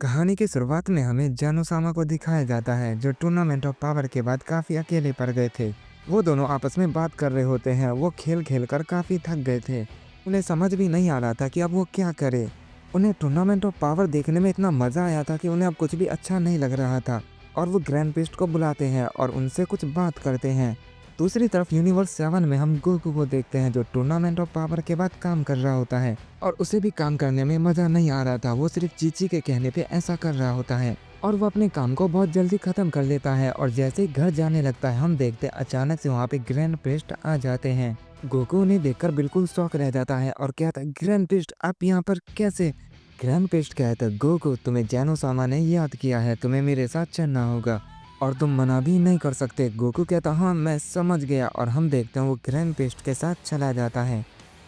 कहानी की शुरुआत में हमें जानोसामा को दिखाया जाता है जो टूर्नामेंट ऑफ पावर के बाद काफ़ी अकेले पड़ गए थे। वो दोनों आपस में बात कर रहे होते हैं। वो खेल खेल कर काफ़ी थक गए थे। उन्हें समझ भी नहीं आ रहा था कि अब वो क्या करे। उन्हें टूर्नामेंट ऑफ पावर देखने में इतना मज़ा आया था कि उन्हें अब कुछ भी अच्छा नहीं लग रहा था। और वो ग्रैंड प्रिस्ट को बुलाते हैं और उनसे कुछ बात करते हैं। दूसरी तरफ यूनिवर्स 7 में हम गोकू को देखते हैं जो टूर्नामेंट ऑफ पावर के बाद काम कर रहा होता है और उसे भी काम करने में मज़ा नहीं आ रहा था। वो सिर्फ चीची के कहने पे ऐसा कर रहा होता है और वो अपने काम को बहुत जल्दी ख़त्म कर लेता है। और जैसे ही घर जाने लगता है हम देखते हैं अचानक से वहाँ पे ग्रैंड प्रिस्ट आ जाते हैं। गोकू उन्हें देखकर बिल्कुल शॉक रह जाता है और कहता है ग्रैंड प्रिस्ट आप यहाँ पर कैसे। ग्रैंड प्रिस्ट कहता है गोकू तुम्हें जैनो-सामा ने याद किया है, तुम्हें मेरे साथ चलना होगा और तुम मना भी नहीं कर सकते। गोकू कहता हाँ मैं समझ गया और हम देखते हैं वो ग्रैंड प्रिस्ट के साथ चला जाता है।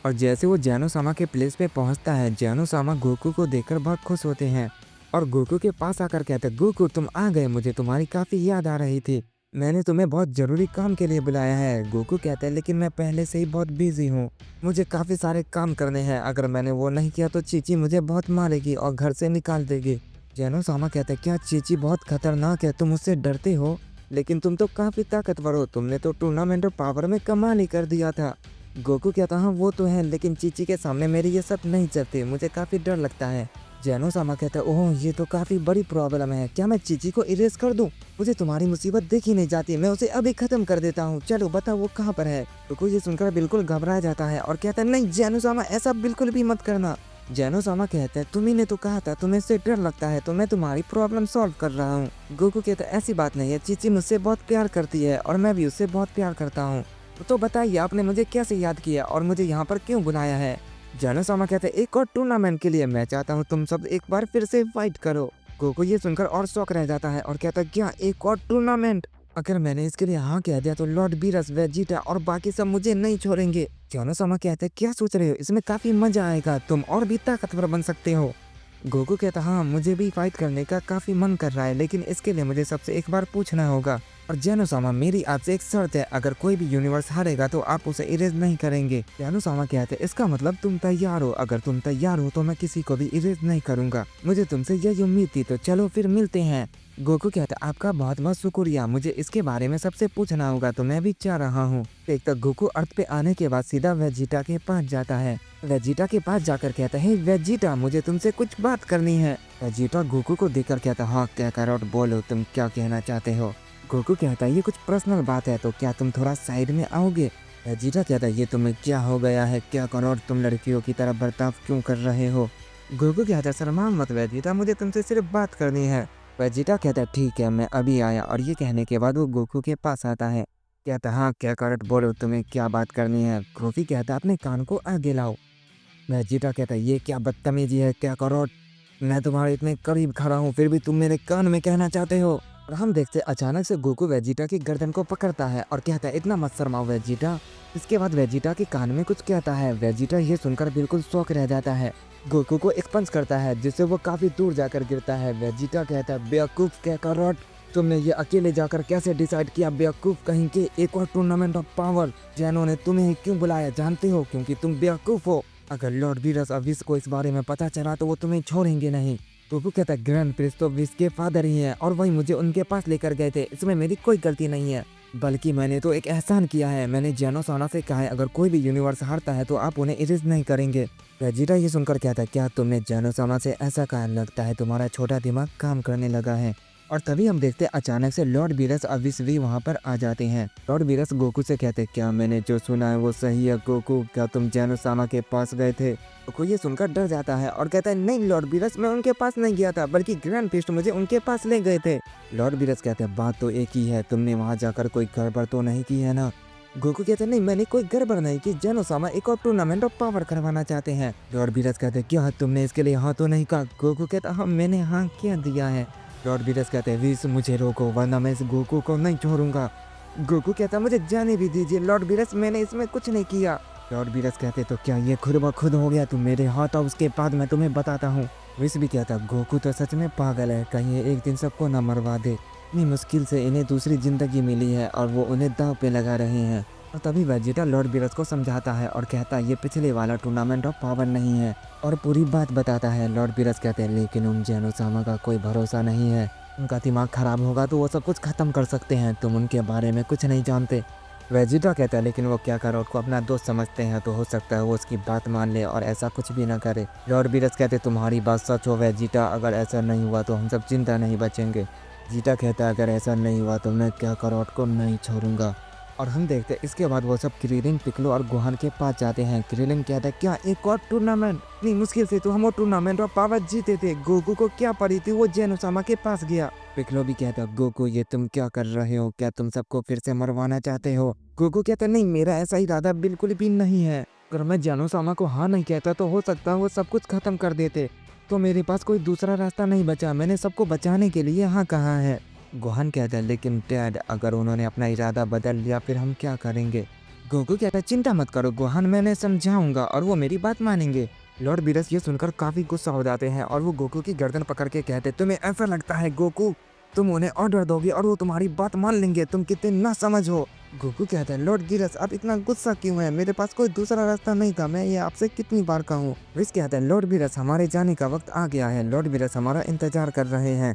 और जैसे वो जैनो-सामा के प्लेस पे पहुंचता है जैनो-सामा गोकू को देखकर बहुत खुश होते हैं और गोकू के पास आकर कहते हैं गोकू तुम आ गए, मुझे तुम्हारी काफ़ी याद आ रही थी, मैंने तुम्हें बहुत ज़रूरी काम के लिए बुलाया है। गोकू कहता है लेकिन मैं पहले से ही बहुत बिजी हूँ, मुझे काफ़ी सारे काम करने हैं, अगर मैंने वो नहीं किया तो चीची मुझे बहुत मारेगी और घर से निकाल देगी। जैनो-सामा कहता है क्या चीची बहुत खतरनाक है, तुम उससे डरते हो, लेकिन तुम तो काफ़ी ताकतवर हो, तुमने तो टूर्नामेंट ऑफ पावर में कमाल ही कर दिया था। गोकू कहता हाँ वो तो है, लेकिन चीची के सामने मेरे ये सब नहीं चलते, मुझे काफ़ी डर लगता है। जैनो-सामा कहता है ओह ये तो काफ़ी बड़ी प्रॉब्लम है, क्या मैं चीची को इरेज कर दूं? मुझे तुम्हारी मुसीबत देखी नहीं जाती, मैं उसे अभी ख़त्म कर देता हूँ, चलो बताओ वो कहाँ पर है। गोकू ये सुनकर बिल्कुल घबरा जाता है और कहता है नहीं जैनो-सामा ऐसा बिल्कुल भी मत करना। जैनो-सामा कहता है तुम्ही ने तो कहा था तुम्हें इससे डर लगता है, तो मैं तुम्हारी प्रॉब्लम सॉल्व कर रहा हूँ। गोकू कहता है ऐसी बात नहीं है, चीची मुझसे बहुत प्यार करती है और मैं भी उससे बहुत प्यार करता हूँ। तो बताइए आपने मुझे कैसे याद किया और मुझे यहाँ पर क्यों बुलाया है? जैनो-सामा कहते हैं एक और टूर्नामेंट के लिए मैं चाहता हूँ तुम सब एक बार फिर से फाइट करो। गोकू ये सुनकर और शॉक रह जाता है और कहता है क्या एक और टूर्नामेंट? अगर मैंने इसके लिए हाँ कह दिया तो लॉर्ड बीरस, वेजिटा और बाकी सब मुझे नहीं छोड़ेंगे। जैनो-सामा कहते हैं क्या सोच रहे हो, इसमें काफी मजा आएगा, तुम और भी ताकतवर बन सकते हो। गोकू कहता हाँ मुझे भी फाइट करने का काफी मन कर रहा है, लेकिन इसके लिए मुझे सबसे एक बार पूछना होगा। और जैनो-सामा मेरी आपसे एक शर्त है, अगर कोई भी यूनिवर्स हारेगा तो आप उसे इरेज नहीं करेंगे। जैनो-सामा कहते हैं इसका मतलब तुम तैयार हो, अगर तुम तैयार हो तो मैं किसी को भी इरेज नहीं करूंगा, मुझे तुमसे यही उम्मीद थी, तो चलो फिर मिलते हैं। गोकू कहता है आपका बहुत बहुत शुक्रिया, मुझे इसके बारे में सबसे पूछना होगा तो मैं भी चाह रहा हूँ। एक तक गोकू अर्थ पे आने के बाद सीधा वेजिटा के पास जाता है। वेजिटा के पास जाकर कहता है वेजिटा मुझे तुमसे कुछ बात करनी है। वेजिटा गोकू को देखकर कहता हाँ क्या करोट बोलो तुम क्या कहना चाहते हो। गोकू कहता है ये कुछ पर्सनल बात है, तो क्या तुम थोड़ा साइड में आओगे। वेजिटा कहता है ये तुम्हें क्या हो गया है, क्या करोट तुम लड़कियों की तरह बर्ताव क्यों कर रहे हो। गोकू कहता है शर्मा मत वेजिटा, मुझे तुमसे सिर्फ बात करनी है। वेजिटा कहता है ठीक है मैं अभी आया, और ये कहने के बाद वो गोकू के पास आता है। कहता हाँ क्या करोट बोलो तुम्हें क्या बात करनी है। गोफी कहता है अपने कान को आगे लाओ। वेजिटा कहता है ये क्या बदतमीजी है क्या करोट, मैं तुम्हारे इतने करीब खड़ा हूँ फिर भी तुम मेरे कान में कहना चाहते हो। और हम देखते अचानक से गोकू वेजिटा की गर्दन को पकड़ता है और कहता है इतना मत शर्माओ वेजिटा। इसके बाद वेजिटा के कान में कुछ कहता है। वेजिटा ये सुनकर बिल्कुल शॉक रह जाता है। गोकू को एक पंच करता है जिससे वो काफी दूर जाकर गिरता है। वेजिटा कहता है बेवकूफ क्या करोट, तुमने ये अकेले जाकर कैसे डिसाइड किया बेवकूफ कहीं के, एक और टूर्नामेंट ऑफ पावर जैनो ने तुम्हें क्यों बुलाया जानते हो, क्योंकि तुम बेवकूफ हो। अगर लॉर्ड बीरस और विश को इस बारे में पता चला तो वो तुम्हें छोड़ेंगे नहीं। गोकू कहता है ग्रैंड प्रिंस तो विश के फादर ही हैं और वही मुझे उनके पास लेकर गए थे, इसमें मेरी कोई गलती नहीं है, बल्कि मैंने तो एक एहसान किया है, मैंने जैनो-सामा से कहा है अगर कोई भी यूनिवर्स हारता है तो आप उन्हें इरेज नहीं करेंगे। वेजिटा ये सुनकर कहता है क्या तुमने जैनो-सामा से ऐसा कहा, लगता है तुम्हारा छोटा दिमाग काम करने लगा है। और तभी हम देखते हैं अचानक से लॉर्ड बीरस और विश भी वहाँ पर आ जाते हैं। लॉर्ड बीरस गोकू से कहते क्या मैंने जो सुना है वो सही है गोकू, क्या तुम जैनो-सामा के पास गए थे। गोकू ये सुनकर डर जाता है और कहता है नहीं लॉर्ड बीरस मैं उनके पास नहीं गया था, बल्कि ग्रैंड प्रिस्ट मुझे उनके पास ले गए थे। लॉर्ड बीरस कहते हैं बात तो एक ही है, तुमने वहाँ जाकर कोई गड़बड़ तो नहीं की है ना। गोकू कहते नहीं मैंने कोई गड़बड़ नहीं की, जैनो-सामा एक और टूर्नामेंट ऑफ पावर करवाना चाहते हैं। लॉर्ड बीरस कहते क्या तुमने इसके लिए हाँ तो नहीं कहा। गोकू कहता हाँ मैंने हाँ क्या दिया है। लॉर्ड बीरस कहते हैं विश मुझे रोको वरना मैं इस गोकू को नहीं छोड़ूंगा। गोकू कहता मुझे जाने भी दीजिए लॉर्ड बीरस, मैंने इसमें कुछ नहीं किया। लॉर्ड बीरस कहते तो क्या ये खुद ब खुद हो गया, तुम मेरे हाथ आओ उसके बाद मैं तुम्हें बताता हूँ। विश भी कहता गोकू तो सच में पागल है, कहीं ये एक दिन सबको न मरवा दे, इतनी मुश्किल से इन्हें दूसरी जिंदगी मिली है और वो उन्हें दांव पे लगा रहे हैं। और तभी वेजिटा लॉर्ड बीरस को समझाता है और कहता है ये पिछले वाला टूर्नामेंट ऑफ पावर नहीं है, और पूरी बात बताता है। लॉर्ड बीरस कहते हैं लेकिन उन जेनोसामा का कोई भरोसा नहीं है, उनका दिमाग खराब होगा तो वो सब कुछ खत्म कर सकते हैं, तुम उनके बारे में कुछ नहीं जानते। वेजिटा कहता है लेकिन वो क्या करो, को अपना दोस्त समझते हैं तो हो सकता है वो उसकी बात मान ले और ऐसा कुछ भी ना करे। लॉर्ड बीरस कहते तुम्हारी बात सच हो वेजिटा, अगर ऐसा नहीं हुआ तो हम सब चिंता नहीं बचेंगे। जीटा कहता है अगर ऐसा नहीं हुआ तो मैं क्या करोट को नहीं छोड़ूंगा। और हम देखते हैं इसके बाद वो सब क्रिलिन, पिक्लो और गोहान के पास जाते हैं। क्रिलिन कहता है क्या एक और टूर्नामेंट, इतनी मुश्किल से तो हम वो टूर्नामेंट और पावर जीते थे, गोकू को क्या पड़ी थी वो जेनोसामा के पास गया। पिक्लो भी कहता है गोकू ये तुम क्या कर रहे हो, क्या तुम सबको फिर से मरवाना चाहते हो। गोकू कहता नहीं मेरा ऐसा इरादा बिल्कुल भी नहीं है, अगर मैं जेनोसामा को हाँ नहीं कहता तो हो सकता है वो सब कुछ खत्म कर देते, तो मेरे पास कोई दूसरा रास्ता नहीं बचा, मैंने सबको बचाने के लिए हाँ कहा है। गोहान कहता है लेकिन डैड अगर उन्होंने अपना इरादा बदल लिया फिर हम क्या करेंगे। गोकू कहता है चिंता मत करो गोहान, मैंने समझाऊंगा और वो मेरी बात मानेंगे। लॉर्ड बीरस ये सुनकर काफी गुस्सा हो जाते हैं और वो गोकू की गर्दन पकड़ के कहते तुम्हें ऐसा लगता है गोकू तुम उन्हें ऑर्डर दोगे और वो तुम्हारी बात मान लेंगे, तुम कितने ना समझ हो। गोकू कहता है लॉर्ड बीरस आप इतना गुस्सा क्यों है, मेरे पास कोई दूसरा रास्ता नहीं था, मैं ये आपसे कितनी बार कहूँ। विस कहता है लॉर्ड बीरस हमारे जाने का वक्त आ गया है, लॉर्ड बीरस हमारा इंतजार कर रहे हैं।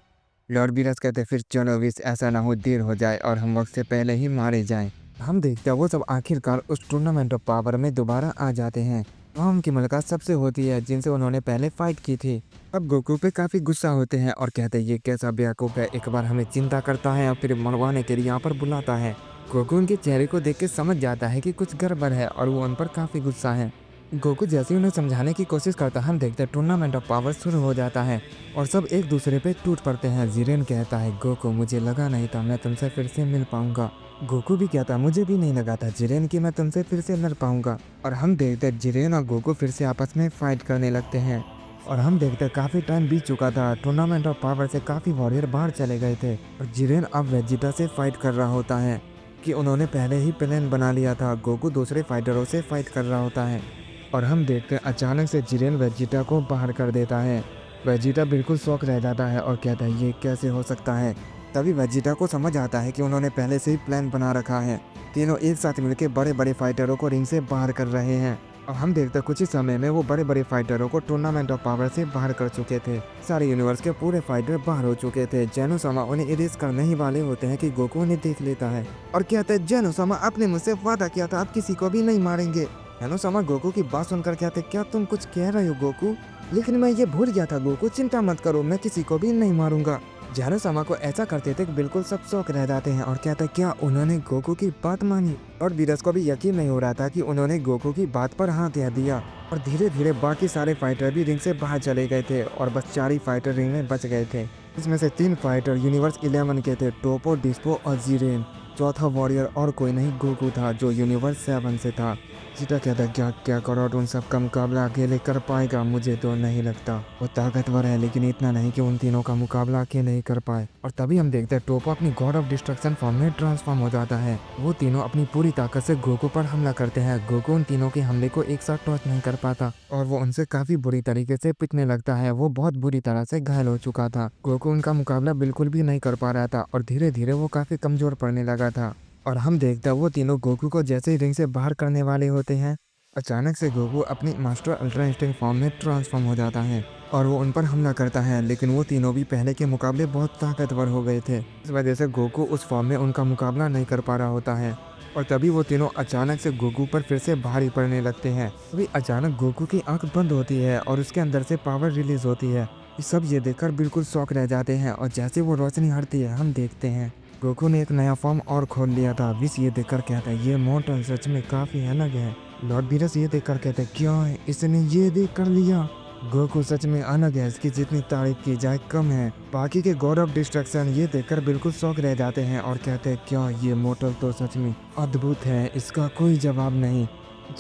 लॉर्ड बीरस कहते फिर चलो विस ऐसा ना हो देर हो जाए और हम वक्त से पहले ही मारे जाएं। हम देखते हैं वो सब आखिरकार उस टूर्नामेंट ऑफ पावर में दोबारा आ जाते हैं। वहाँ उनकी मुलाकात सबसे होती है जिनसे उन्होंने पहले फाइट की थी। अब गोकू पे काफी गुस्सा होते हैं और कहते हैं ये कैसा बेवकूफ है, एक बार हमें चिंता करता है और फिर मरवाने के लिए यहाँ पर बुलाता है। गोकू उनके चेहरे को देख के समझ जाता है कि कुछ गड़बड़ है और वो उन पर काफी गुस्सा है। गोकू जैसे ही उन्हें समझाने की कोशिश करता है हम देखते हैं टूर्नामेंट ऑफ पावर शुरू हो जाता है और सब एक दूसरे पे टूट पड़ते हैं। जिरेन कहता है गोकू मुझे लगा नहीं था मैं तुमसे फिर से मिल पाऊंगा। गोकू भी कहता मुझे भी नहीं लगा था जिरेन कि मैं तुमसे फिर से लड़ पाऊंगा। और हम देखते हैं जिरेन और गोकू फिर से आपस में फाइट करने लगते हैं और हम देखते हैं काफी टाइम बीत चुका था, टूर्नामेंट ऑफ पावर से काफी वॉरियर बाहर चले गए थे और जिरेन अब वेजिटा से फाइट कर रहा होता है कि उन्होंने पहले ही प्लान बना लिया था। गोकू दूसरे फाइटरों से फाइट कर रहा होता है और हम देखते हैं अचानक से जिरेन वेजिटा को बाहर कर देता है। वेजिटा बिल्कुल शॉक रह जाता है और कहता है ये कैसे हो सकता है। तभी वेजिटा को समझ आता है कि उन्होंने पहले से ही प्लान बना रखा है, तीनों एक साथ मिलकर बड़े बड़े फाइटरों को रिंग से बाहर कर रहे हैं। और हम देखते हैं कुछ ही समय में वो बड़े बड़े फाइटरों को टूर्नामेंट ऑफ पावर से बाहर कर चुके थे, सारे यूनिवर्स के पूरे फाइटर बाहर हो चुके थे। जेनोसामा उन्हें इरेज करने ही वाले होते हैं कि गोकू उन्हें देख लेता है और कहता है जेनोसामा आपने मुझसे वादा किया था आप किसी को भी नहीं मारेंगे। जेनोसामा गोकू की बात सुनकर कहते क्या तुम कुछ कह रहे हो गोकू, लेकिन मैं ये भूल गया था गोकू, चिंता मत करो मैं किसी को भी नहीं मारूंगा। जेनोसामा को ऐसा करते थे बिल्कुल सब शौक रह जाते हैं और कहते क्या उन्होंने गोकू की बात मानी। और बीरस को भी यकीन नहीं हो रहा था कि उन्होंने गोकू की बात पर हाथ दे दिया और धीरे धीरे बाकी सारे फाइटर भी रिंग से बाहर चले गए थे और बस 4 ही फाइटर रिंग में बच गए थे। इसमें से 3 फाइटर यूनिवर्स 11 के थे, टोपो, डिस्पो और जीरेन। चौथा वॉरियर और कोई नहीं गोकू था जो यूनिवर्स 7 से था। जीटा कहता क्या करोड़ उन सब का मुकाबला अकेले कर पाएगा, मुझे तो नहीं लगता, वो ताकतवर है लेकिन इतना नहीं कि उन तीनों का मुकाबला अकेले ही कर पाए। और तभी हम देखते हैं टोपो अपनी गॉड ऑफ डिस्ट्रक्शन फॉर्म में ट्रांसफॉर्म हो जाता है। वो तीनों अपनी पूरी ताकत से गोकू पर हमला करते हैं। गोकू उन तीनों के हमले को एक साथ टॉच नहीं कर पाता और वो उनसे काफी बुरी तरीके से पिटने लगता है। वो बहुत बुरी तरह से घायल हो चुका था। गोकू उनका मुकाबला बिल्कुल भी नहीं कर पा रहा था और धीरे धीरे वो काफी कमजोर पड़ने लगा था। और हम देखते हैं वो तीनों गोकू को जैसे ही रिंग से बाहर करने वाले होते हैं अचानक से गोकू अपनी मास्टर अल्ट्रा इंस्टिंक्ट फॉर्म में ट्रांसफॉर्म हो जाता है और वो उन पर हमला करता है, लेकिन वो तीनों भी पहले के मुकाबले बहुत ताकतवर हो गए थे। इस वजह से गोकू उस फॉर्म में उनका मुकाबला नहीं कर पा रहा होता है और तभी वो तीनों अचानक से गोकू पर फिर से भारी पड़ने लगते हैं। तभी अचानक गोकू की आंख बंद होती है और उसके अंदर से पावर रिलीज होती है। ये सब ये देखकर बिल्कुल शॉक रह जाते हैं और जैसे वो रोशनी हटती है हम देखते हैं गोकू ने एक नया फॉर्म और खोल लिया था। विस ये देखकर कहता है ये मॉडल सच में काफी अलग है। लॉर्ड बीरस ये देखकर कहते हैं क्या है इसने ये देख कर लिया, गोकू सच में अलग है, इसकी जितनी तारीफ की जाए कम है। बाकी के गॉड ऑफ डिस्ट्रक्शन ये देखकर बिल्कुल शौक रह जाते हैं और कहते हैं क्या ये मोटल तो सच में अद्भुत है, इसका कोई जवाब नहीं।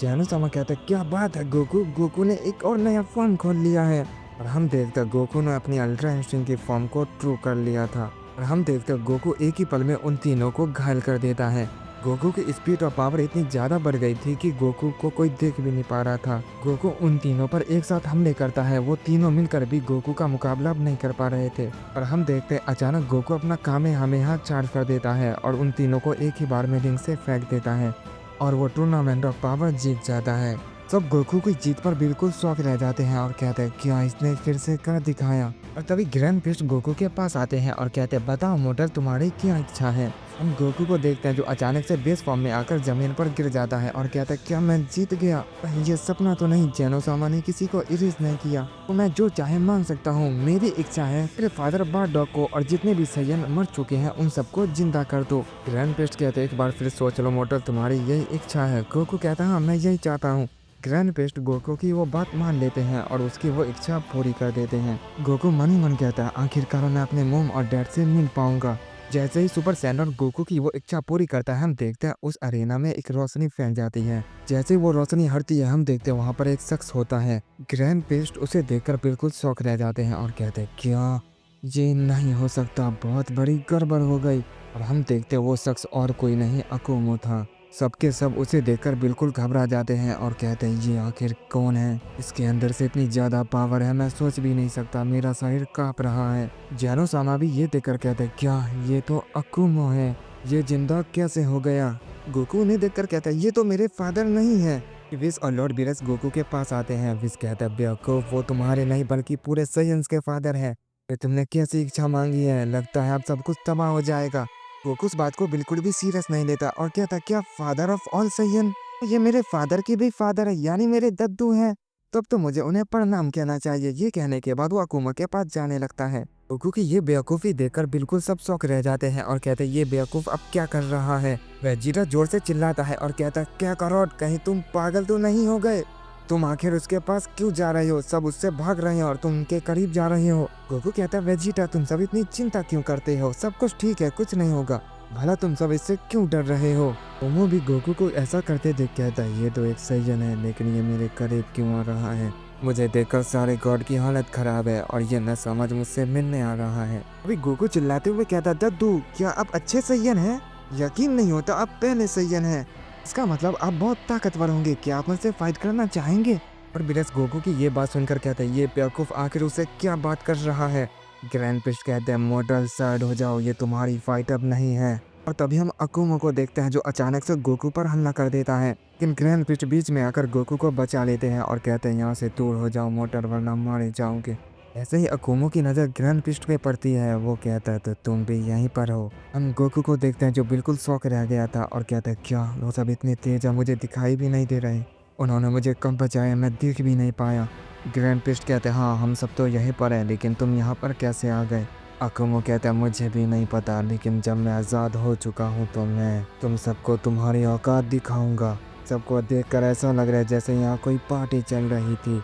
जेनोसामा कहते हैं क्या बात है गोकू, गोकू ने एक और नया फॉर्म खोल लिया है। और हम देखते हैं गोकू ने अपनी अल्ट्रा इंस्टिंक्ट की फॉर्म को ट्रू कर लिया था और हम देखते हैं गोकू एक ही पल में उन तीनों को घायल कर देता है। गोकू की स्पीड और पावर इतनी ज्यादा बढ़ गई थी कि गोकू को कोई देख भी नहीं पा रहा था। गोकू उन तीनों पर एक साथ हमले करता है, वो तीनों मिलकर भी गोकू का मुकाबला अब नहीं कर पा रहे थे। और हम देखते हैं अचानक गोकू अपना कामेहामेहा चार्ज कर देता है और उन तीनों को एक ही बार में रिंग से फेंक देता है। और वो टूर्नामेंट ऑफ पावर जीत जाता है। सब गोकू की जीत पर बिल्कुल शौक रह जाते हैं और कहते हैं क्या इसने फिर से कर दिखाया। और तभी ग्रैंड फिस्ट गोकू के पास आते हैं और कहते हैं बताओ मोटल तुम्हारी क्या इच्छा है। हम गोकू को देखते हैं जो अचानक से बेस फॉर्म में आकर जमीन पर गिर जाता है और कहता है क्या मैं जीत गया। ये सपना तो नहीं, जेनोसामा ने किसी को इरेज नहीं किया, तो मैं जो चाहे मांग सकता हूँ। मेरी इच्छा है मेरे फादर बारडॉग को और जितने भी सैयन मर चुके हैं उन सबको जिंदा कर दो। ग्रैंड फिस्ट कहते हैं एक बार फिर सोच लो मोटल, तुम्हारी यही इच्छा है। गोकू कहता है हाँ मैं यही चाहता हूँ। ग्रैंड फिस्ट गोकू की वो बात मान लेते हैं और उसकी वो इच्छा पूरी कर देते हैं। गोकू मन ही मन कहता है आखिरकार मैं अपने मॉम और डैड से मिल पाऊंगा। जैसे ही सुपर सैंडर गोकू की वो इच्छा पूरी करता है, हम देखते हैं उस अरेना में एक रोशनी फैल जाती है। जैसे ही वो रोशनी हटती है, हम देखते हैं वहाँ पर एक शख्स होता है। ग्रैंड फिस्ट उसे देखकर बिल्कुल शौक रह जाते हैं और कहते हैं क्या ये नहीं हो सकता, बहुत बड़ी गड़बड़ हो गई। और हम देखते हैं वो शख्स और कोई नहीं अकुमो था। सबके सब उसे देखकर बिल्कुल घबरा जाते हैं और कहते हैं ये आखिर कौन है, इसके अंदर से इतनी ज्यादा पावर है, मैं सोच भी नहीं सकता, मेरा शरीर कांप रहा है। जेनोसामा भी ये देखकर कहते हैं क्या ये तो अकुमो है, ये जिंदा कैसे हो गया। गोकू उन्हें देखकर कहता है ये तो मेरे फादर नहीं है। विस और लॉर्ड बीरस गोकू के पास आते हैं। विस कहता है बेवकूफ, वो तुम्हारे नहीं बल्कि पूरे साइंस के फादर है। तुमने कैसी इच्छा मांगी है, लगता है अब सब कुछ तबाह हो जाएगा। गोकू उस बात को बिल्कुल भी सीरियस नहीं लेता और कहता क्या फादर ऑफ ऑल सैयन, ये मेरे फादर के भी फादर है, यानी मेरे दद्दू हैं। तब तो मुझे उन्हें प्रणाम कहना चाहिए। ये कहने के बाद वो अकुमा के पास जाने लगता है। गोकू की ये बेवकूफ़ी देखकर बिल्कुल सब शौक रह जाते हैं और कहते हैं ये बेवकूफ़ अब क्या कर रहा है। वेजिटा जोर से चिल्लाता है और कहता है क्या करो, कहीं तुम पागल तो नहीं हो गए, तुम आखिर उसके पास क्यों जा रहे हो, सब उससे भाग रहे हैं और तुम उनके करीब जा रहे हो। गोकू कहता है वेजिटा तुम सब इतनी चिंता क्यों करते हो, सब कुछ ठीक है, कुछ नहीं होगा, भला तुम सब इससे क्यों डर रहे हो। ओमो भी गोकू को ऐसा करते देख कहता है ये तो एक सैयन है, लेकिन ये मेरे करीब क्यों आ रहा है, मुझे देखकर सारे गॉड की हालत खराब है और ये न समझ मुझसे मिलने आ रहा है। अभी गोकू चिल्लाते हुए कहता दद्दू क्या आप अच्छे सैयन हैं, यकीन नहीं होता आप पहले सैयन हैं, इसका मतलब आप बहुत ताकतवर होंगे, क्या आप मुझसे फाइट करना चाहेंगे। और बीरस गोकू की ये बात सुनकर कहता है ये बेवकूफ आखिर उसे क्या बात कर रहा है। ग्रैंड फिस्ट कहते हैं मॉडल साइड हो जाओ, ये तुम्हारी फाइट अब नहीं है। और तभी हम अकुमो को देखते हैं जो अचानक से गोकू पर हमला कर देता है, लेकिन ग्रैंड फिस्ट बीच में आकर गोकू को बचा लेते हैं और कहते हैं यहाँ से दूर हो जाओ मोटर, वरना मारे जाओगे। ऐसे ही अकुमो की नज़र ग्रैंड फिस्ट पे पड़ती है, वो कहता है तो तुम भी यहीं पर हो। हम गोकू को देखते हैं जो बिल्कुल शौक रह गया था और कहता है क्या वो सब इतने तेज है, मुझे दिखाई भी नहीं दे रहे, उन्होंने मुझे कब बचाया, मैं देख भी नहीं पाया। ग्रैंड फिस्ट कहते हैं हाँ हम सब तो यहीं पर हैं, लेकिन तुम यहाँ पर कैसे आ गए। अकुमो कहता है मुझे भी नहीं पता, लेकिन जब मैं आज़ाद हो चुका हूँ तो मैं तुम सबको तुम्हारी औकात दिखाऊंगा। सबको देखकर ऐसा लग रहा है जैसे यहाँ कोई पार्टी चल रही थी,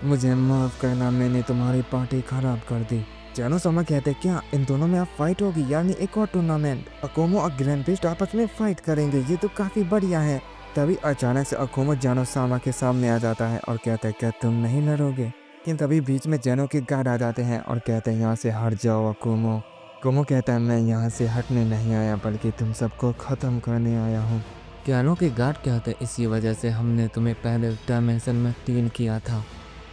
मुझे माफ़ करना, मैंने तुम्हारी पार्टी खराब कर दी। जेनोसामा कहते क्या इन दोनों में अब फाइट होगी, यानी एक और टूर्नामेंट, अकुमो और ग्रैंड फिस्ट आपस में फाइट करेंगे, ये तो काफ़ी बढ़िया है। तभी अचानक से अकुमो जेनोसामा के सामने आ जाता है और कहता है क्या तुम नहीं लड़ोगे। लेकिन तभी बीच में जेनो के गार्ड आ जाते हैं और कहते हैं यहाँ से हट जाओ अकुमो। अकुमो कहता है मैं यहाँ से हटने नहीं आया बल्कि तुम सबको ख़त्म करने आया हूँ। जेनो के गार्ड कहते हैं इसी वजह से हमने तुम्हें पहले डायमेंशन में 3 किया था,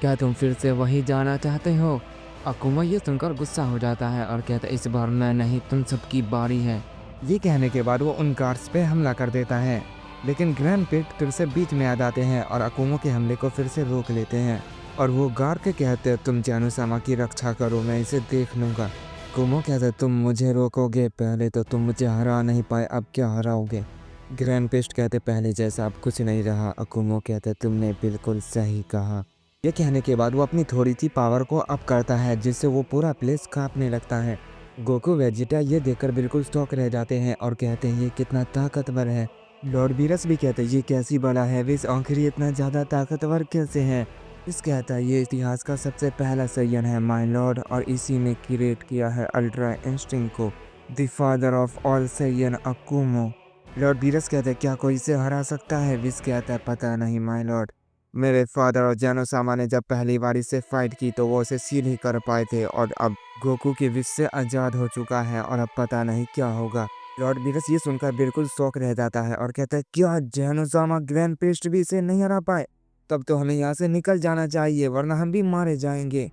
क्या तुम फिर से वही जाना चाहते हो। अकुमा ये सुनकर गुस्सा हो जाता है और कहता है इस बार मैं नहीं, तुम सबकी बारी है। ये कहने के बाद वो उन गार्ड्स पे हमला कर देता है, लेकिन ग्रैंड फिस्ट फिर से बीच में आ जाते हैं और अकुमो के हमले को फिर से रोक लेते हैं। और वो गार्ड के कहते हैं तुम जेनोसामा की रक्षा करो, मैं इसे देख लूँगा। अकुमो कहते हैं तुम मुझे रोकोगे, पहले तो तुम मुझे हरा नहीं पाए, अब क्या हराओगे। ग्रैंड फिस्ट कहते पहले जैसा अब कुछ नहीं रहा। अकुमो कहते तुमने बिल्कुल सही कहा। ये कहने के बाद वो अपनी थोड़ी सी पावर को अप करता है जिससे वो पूरा प्लेस कांपने लगता है। गोकू वेजिटा ये देखकर बिल्कुल शॉक रह जाते हैं और कहते हैं ये कितना ताकतवर है। लॉर्ड बीरस भी कहते हैं ये कैसी बड़ा है, विस आखिर इतना ज़्यादा ताकतवर कैसे है। इस कहता है ये इतिहास का सबसे पहला सैयन है माय लॉर्ड, और इसी ने क्रिएट किया है अल्ट्रा इंस्टिंक्ट को, the father of all Saiyan अकुमो। लॉर्ड बीरस कहते हैं क्या कोई इसे हरा सकता है। विस कहता है पता नहीं माय लॉर्ड, मेरे फादर और जेनोसामा ने जब पहली बार इससे फाइट की तो वो उसे सील ही कर पाए थे, और अब गोकू की विश से आज़ाद हो चुका है और अब पता नहीं क्या होगा। लॉर्ड बीरस ये सुनकर बिल्कुल शौक रह जाता है और कहता है क्या जेनोसामा ग्रैंड फिस्ट भी इसे नहीं हरा पाए, तब तो हमें यहाँ से निकल जाना चाहिए वरना हम भी मारे जाएंगे।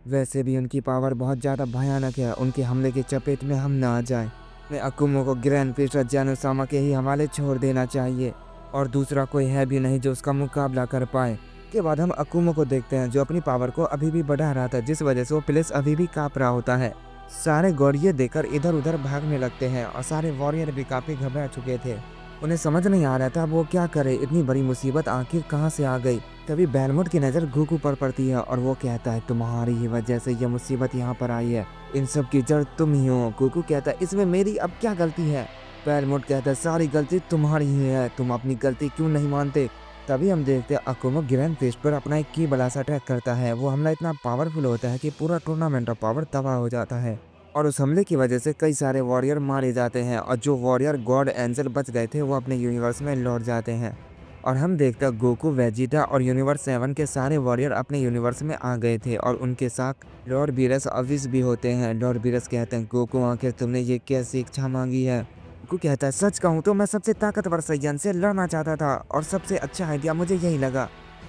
वैसे भी उनकी पावर बहुत ज़्यादा भयानक है, उनके हमले की चपेट में हम ना आ जाए। मैं अकुमो को ग्रैंड फिस्ट और जेनोसामा के ही हवाले छोड़ देना चाहिए। और दूसरा कोई है भी नहीं जो उसका मुकाबला कर पाए। के बाद हम अकुमो को देखते हैं जो अपनी पावर को अभी भी बढ़ा रहा था, जिस वजह से वो प्लेस अभी भी काँप रहा होता है। सारे गौर देखकर इधर उधर भागने लगते हैं और सारे वॉरियर भी काफी घबरा चुके थे। उन्हें समझ नहीं आ रहा था वो क्या करे, इतनी बड़ी मुसीबत आखिर कहाँ से आ गई। तभी बेलमोट की नज़र गोकू पर पड़ती है और वो कहता है तुम्हारी ही वजह से ये मुसीबत यहाँ पर आई है, इन सब की जड़ तुम ही हो। गोकू कहता है इसमें मेरी अब क्या गलती है। बेलमोट कहता है सारी गलती तुम्हारी ही है, तुम अपनी गलती क्यों नहीं मानते। तभी हम देखते हैं अकुमो ग्रैंड फिस्ट पर अपना एक की बड़ा सा अटैक करता है। वो हमला इतना पावरफुल होता है कि पूरा टूर्नामेंट ऑफ पावर तबाह हो जाता है और उस हमले की वजह से कई सारे वॉरियर मारे जाते हैं और जो वॉरियर गॉड एंजल बच गए थे वो अपने यूनिवर्स में लौट जाते हैं। और हम देखते हैं गोकू, वेजिटा और यूनिवर्स 7 के सारे वॉरियर अपने यूनिवर्स में आ गए थे और उनके साथ लॉर्ड बीरस अविस भी होते हैं। लॉर्ड बीरस कहते हैं गोकू आखिर तुमने ये कैसी इच्छा मांगी है। गोकू कहता है सच कहूँ तो मैं सबसे ताकतवर सैयन से लड़ना चाहता था और सबसे अच्छा आइडिया मुझे यही लगा,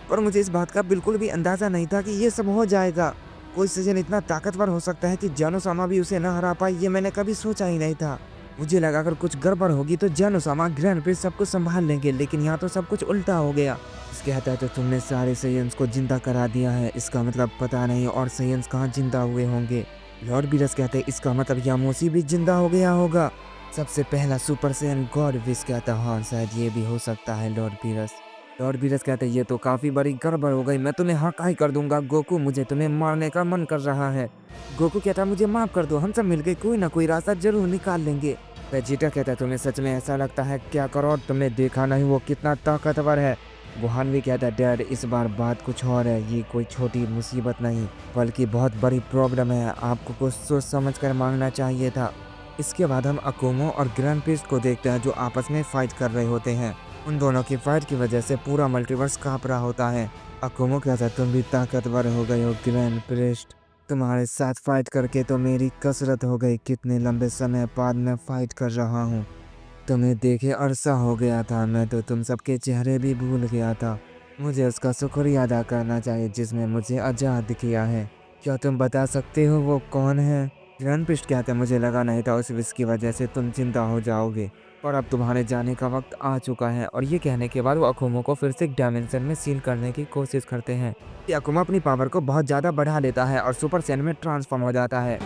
पर मुझे इस बात का बिल्कुल भी अंदाज़ा नहीं था कि ये सब हो जाएगा। कोई सैयन इतना ताकतवर हो सकता है कि जानो-सामा भी उसे न हरा पाए, ये मैंने कभी सोचा ही नहीं था। मुझे लगा अगर कुछ गड़बड़ होगी तो जानो-सामा ग्रैंड प्रिंस सब कुछ संभाल लेंगे, लेकिन यहाँ तो सब कुछ उल्टा हो गया। इसके कहता है तो तुमने सारे सैयन्स को जिंदा करा दिया है, इसका मतलब पता नहीं और सैयन्स कहाँ जिंदा हुए होंगे। लॉर्ड बीरस कहते हैं इसका मतलब यामोसी भी जिंदा हो गया होगा, सबसे पहला सुपर सैयन गॉड। विश कहता है हाँ शायद ये भी हो सकता है लॉर्ड बीरस। लॉर्ड बीरस कहते हैं ये तो काफ़ी बड़ी गड़बड़ हो गई, मैं तुम्हें हकाई कर दूंगा गोकू, मुझे तुम्हें मारने का मन कर रहा है। गोकू कहता है मुझे माफ़ कर दो, हम सब मिलकर कोई ना कोई रास्ता जरूर निकाल लेंगे। वेजिटा कहता है तुम्हें सच में ऐसा लगता है क्या करो, और तुमने देखा नहीं वो कितना ताकतवर है। वुहान भी कहता है डैड इस बार बात कुछ और है, ये कोई छोटी मुसीबत नहीं बल्कि बहुत बड़ी प्रॉब्लम है, आपको कुछ सोच समझ कर मांगना चाहिए था। इसके बाद हम अकुमो और ग्रैंड प्रिस्ट को देखते हैं जो आपस में फाइट कर रहे होते हैं। उन दोनों की फाइट की वजह से पूरा मल्टीवर्स काँप रहा होता है। अकुमो कहता है तुम भी ताकतवर हो गए हो ग्रैंड प्रिस्ट, तुम्हारे साथ फाइट करके तो मेरी कसरत हो गई, कितने लंबे समय बाद मैं फाइट कर रहा हूँ। तुम्हें देखे अरसा हो गया था, मैं तो तुम सबके चेहरे भी भूल गया था। मुझे उसका शुक्रिया अदा करना चाहिए जिसने मुझे आज़ाद किया है। क्या तुम बता सकते हो वो कौन है। ग्रैंड प्रिस्ट कहते हैं मुझे लगा नहीं था उस विश की वजह से तुम जिंदा हो जाओगे, पर अब तुम्हारे जाने का वक्त आ चुका है। और ये कहने के बाद वो अकुमो को फिर से एक डायमेंशन में सील करने की कोशिश करते हैं। अकुमा अपनी पावर को बहुत ज़्यादा बढ़ा लेता है और सुपर सैयन में ट्रांसफॉर्म हो जाता है।